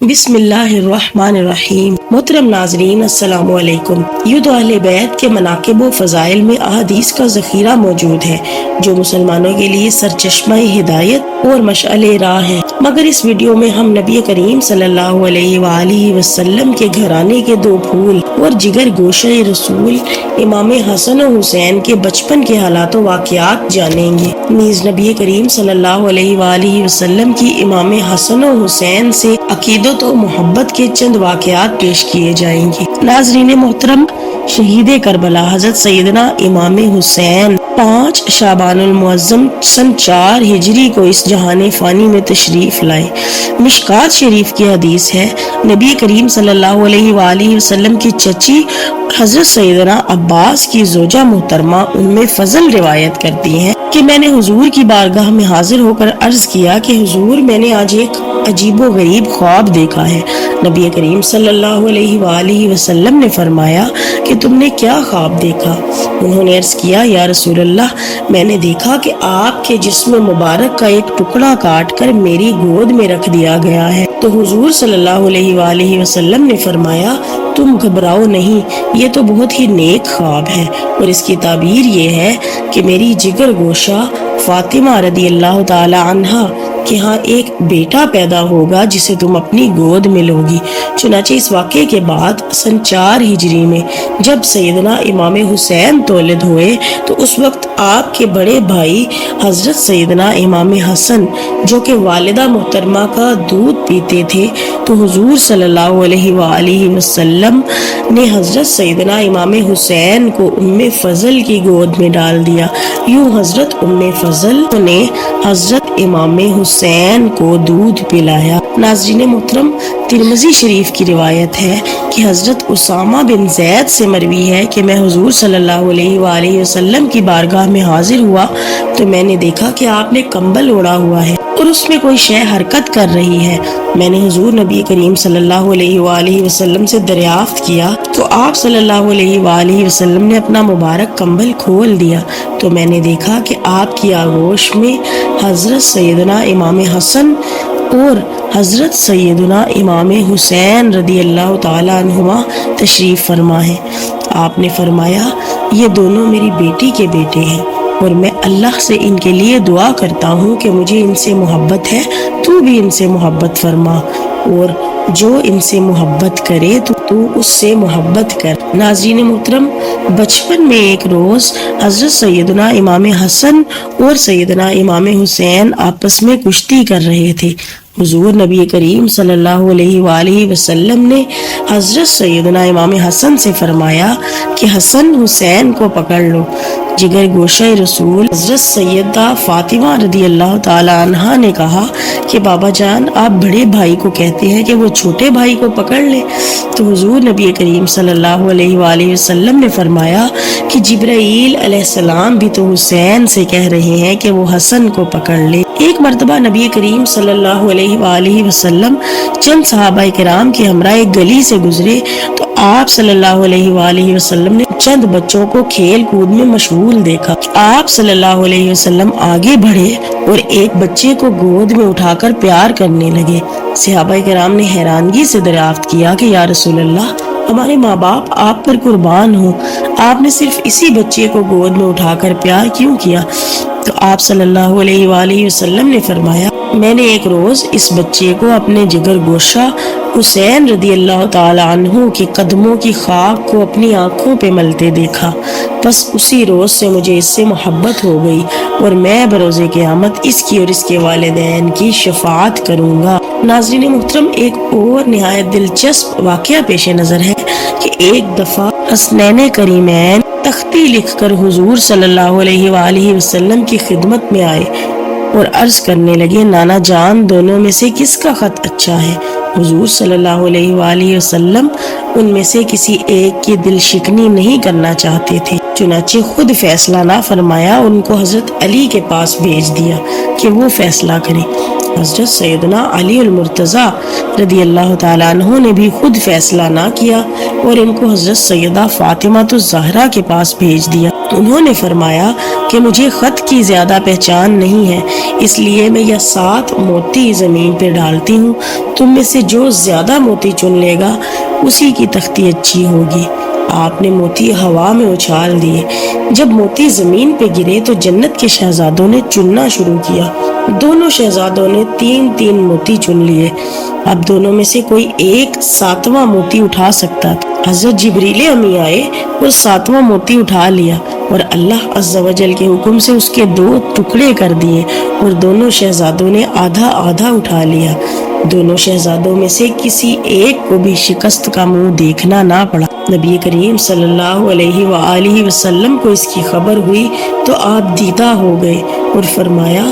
بسم اللہ الرحمن الرحیم۔ محترم ناظرین السلام علیکم۔ یوں تو اہل بیت کے مناقب و فضائل میں احادیث کا ذخیرہ موجود ہے جو مسلمانوں کے لیے سرچشمہ ہدایت اور مشعل راہ ہے، مگر اس ویڈیو میں ہم نبی کریم صلی اللہ علیہ وآلہ وسلم کے گھرانے کے دو پھول اور جگر گوشہ رسول امام حسن و حسین کے بچپن کے حالات و واقعات جانیں گے۔ نیز نبی کریم صلی اللہ علیہ وآلہ وسلم کی امام حسن و حسین سے عقیدت و محبت کے چند واقعات پیش کیے جائیں گے۔ ناظرین محترم، شہید کربلا حضرت سیدنا امام حسین 5 شعبان المعظم سن 4 ہجری کو اس جہان فانی میں تشریف لائے۔ مشکات شریف کی حدیث ہے، نبی کریم صلی اللہ علیہ وآلہ وسلم کی چچی حضرت سیدنا عباس کی زوجہ محترمہ ام فضل روایت کرتی ہیں کہ میں نے حضور کی بارگاہ میں حاضر ہو کر عرض کیا کہ حضور، میں نے آج ایک عجیب و غریب خواب دیکھا ہے۔ نبی کریم صلی اللہ علیہ وآلہ وسلم نے فرمایا کہ تم نے کیا خواب دیکھا؟ انہوں نے عرض کیا، یا رسول اللہ، میں نے دیکھا کہ آپ کے جسم مبارک کا ایک ٹکڑا کاٹ کر میری گود میں رکھ دیا گیا ہے۔ تو حضور صلی اللہ علیہ وآلہ وسلم نے فرمایا، تم گھبراؤ نہیں، یہ تو بہت ہی نیک خواب ہے، اور اس کی تعبیر یہ ہے کہ میری جگر گوشہ فاطمہ رضی اللہ تعالی عنہا کہ ہاں ایک بیٹا پیدا ہوگا جسے تم اپنی گود میں لوگی۔ چنانچہ اس واقعے کے بعد سن 4 ہجری میں جب سیدنا امام حسین تولد ہوئے تو اس وقت آپ کے بڑے بھائی حضرت سیدنا امام حسن جو کہ والدہ محترمہ کا دودھ پیتے تھے، تو حضور صلی اللہ علیہ وآلہ وسلم نے حضرت سیدنا امام حسین کو ام فضل کی گود میں ڈال دیا۔ یوں حضرت ام فضل نے حضرت امام حسین کو دودھ پلایا۔ ناظرین محترم، ترمذی شریف کی روایت ہے کہ حضرت اسامہ بن زید سے مروی ہے کہ میں حضور صلی اللہ علیہ وآلہ وسلم کی بارگاہ میں حاضر ہوا تو میں نے دیکھا کہ آپ نے کمبل اوڑھا ہوا ہے اور اس میں کوئی شے حرکت کر رہی ہے۔ میں نے حضور نبی کریم صلی اللہ علیہ وآلہ وسلم سے دریافت کیا تو آپ صلی اللہ علیہ وآلہ وسلم نے اپنا مبارک کمبل کھول دیا تو میں نے دیکھا کہ آپ کی آغوش میں حضرت سیدنا امام حسن اور حضرت سیدنا امام حسین رضی اللہ تعالی عنہما تشریف فرما ہے۔ آپ نے فرمایا، یہ دونوں میری بیٹی کے بیٹے ہیں اور میں اللہ سے ان کے لیے دعا کرتا ہوں کہ مجھے ان سے محبت ہے، تو بھی ان سے محبت فرما، اور جو ان سے محبت کرے تو اس سے محبت کر۔ ناظرین محترم، بچپن میں ایک روز حضرت سیدنا امام حسن اور سیدنا امام حسین آپس میں کشتی کر رہے تھے۔ حضور نبی کریم صلی اللہ علیہ وآلہ وسلم نے حضرت سیدنا امام حسن سے فرمایا کہ حسن حسین کو پکڑ لو۔ جگر گوشہ رسول حضرت سیدہ فاطمہ رضی اللہ تعالی عنہا نے کہا کہ بابا جان، آپ بڑے بھائی کو کہتے ہیں کہ وہ چھوٹے بھائی کو پکڑ لے؟ تو حضور نبی کریم صلی اللہ علیہ وآلہ وسلم نے فرمایا کہ جبرائیل علیہ السلام بھی تو حسین سے کہہ رہے ہیں کہ وہ حسن کو پکڑ لے۔ ایک مرتبہ نبی کریم صلی اللہ علیہ وآلہ وسلم چند صحابہ کرام کے ہمراہ ایک گلی سے گزرے تو آپ صلی اللہ علیہ وآلہ وسلم نے چند بچوں کو کھیل کود میں مشغول دیکھا۔ آپ صلی اللہ علیہ وسلم آگے بڑھے اور ایک بچے کو گود میں اٹھا کر پیار کرنے لگے۔ صحابہ کرام نے حیرانگی سے دریافت کیا کہ یا رسول اللہ، ہمارے ماں باپ آپ پر قربان ہوں، آپ نے صرف اسی بچے کو گود میں اٹھا کر پیار کیوں کیا؟ تو آپ صلی اللہ علیہ وآلہ وسلم نے فرمایا، میں نے ایک روز اس بچے کو اپنے جگر گوشہ حسین رضی اللہ تعالی عنہ کے قدموں کی خاک کو اپنی آنکھوں پہ ملتے دیکھا، بس اسی روز سے مجھے اس سے محبت ہو گئی اور میں بروز قیامت اس کی اور اس کے والدین کی شفاعت کروں گا۔ ناظرین محترم، ایک اور نہایت دلچسپ واقعہ پیش نظر ہے کہ ایک دفعہ حسنین کریمین تختی لکھ کر حضور صلی اللہ علیہ وآلہ وسلم کی خدمت میں آئے اور عرض کرنے لگے، نانا جان، دونوں میں سے کس کا خط اچھا ہے؟ حضور صلی اللہ علیہ وآلہ وسلم ان میں سے کسی ایک کی دل شکنی نہیں کرنا چاہتے تھے، چنانچہ خود فیصلہ نہ فرمایا، ان کو حضرت علی کے پاس بھیج دیا کہ وہ فیصلہ کریں۔ حضرت سیدنا علی المرتضیٰ رضی اللہ تعالیٰ عنہ نے بھی خود فیصلہ نہ کیا اور ان کو حضرت سیدہ فاطمہ الزہرا کے پاس بھیج دیا۔ انہوں نے فرمایا کہ مجھے خط کی زیادہ پہچان نہیں ہے، اس لیے میں یہ 7 موتی زمین پہ ڈالتی ہوں، تم میں سے جو زیادہ موتی چن لے گا اسی کی تختی اچھی ہوگی۔ آپ نے موتی ہوا میں اچھال دیے۔ جب موتی زمین پہ گرے تو جنت کے شہزادوں نے چننا شروع کیا۔ دونوں شہزادوں نے 3 موتی چن لیے۔ اب دونوں میں سے کوئی ایک 7واں موتی اٹھا سکتا تھا۔ حضرت جبریل امی آئے اور 7واں موتی اٹھا لیا اور اللہ عز و جل کے حکم سے اس کے 2 ٹکڑے کر دیے اور دونوں شہزادوں نے آدھا آدھا اٹھا لیا۔ دونوں شہزادوں میں سے کسی ایک کو بھی شکست کا منہ دیکھنا نہ پڑا۔ نبی کریم صلی اللہ علیہ وآلہ وسلم کو اس کی خبر ہوئی تو آپ دیدہ ہو گئے اور فرمایا،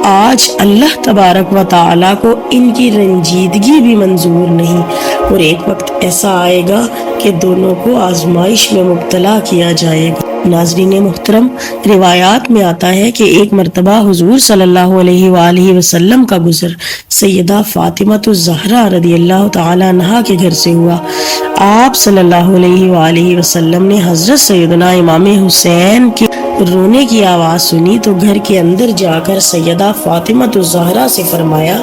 آج اللہ تبارک و تعالیٰ کو ان کی رنجیدگی بھی منظور نہیں، اور ایک وقت ایسا آئے گا کہ دونوں کو آزمائش میں مبتلا کیا جائے گا۔ ناظرین محترم، روایات میں آتا ہے کہ ایک مرتبہ حضور صلی اللہ علیہ وآلہ وسلم کا گزر سیدہ فاطمہ الزہرا رضی اللہ تعالی عنہا کے گھر سے ہوا۔ آپ صلی اللہ علیہ وآلہ وسلم نے حضرت سیدنا امام حسین کے رونے کی آواز سنی تو گھر کے اندر جا کر سیدہ فاطمہ الزہرا سے فرمایا،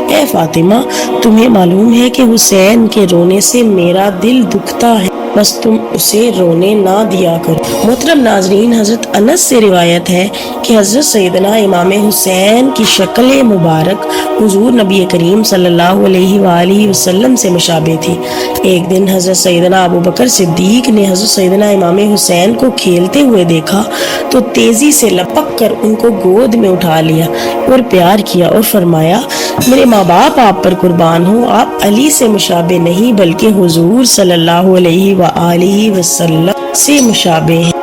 اے فاطمہ، تمہیں معلوم ہے کہ حسین کے رونے سے میرا دل دکھتا ہے، بس تم اسے رونے نہ دیا کرو۔ محترم ناظرین، حضرت انس سے روایت ہے کہ حضرت سیدنا امام حسین کی شکل مبارک حضور نبی کریم صلی اللہ علیہ وآلہ وسلم سے مشابہ تھی۔ ایک دن حضرت سیدنا ابو بکر صدیق نے حضرت سیدنا امام حسین کو کھیلتے ہوئے دیکھا تو تیزی سے لپک کر ان کو گود میں اٹھا لیا اور پیار کیا اور فرمایا، میرے ماں باپ آپ پر قربان ہوں، آپ علی سے مشابہ نہیں بلکہ حضور صلی اللہ علیہ وآلہ وسلم سے مشابہ ہیں۔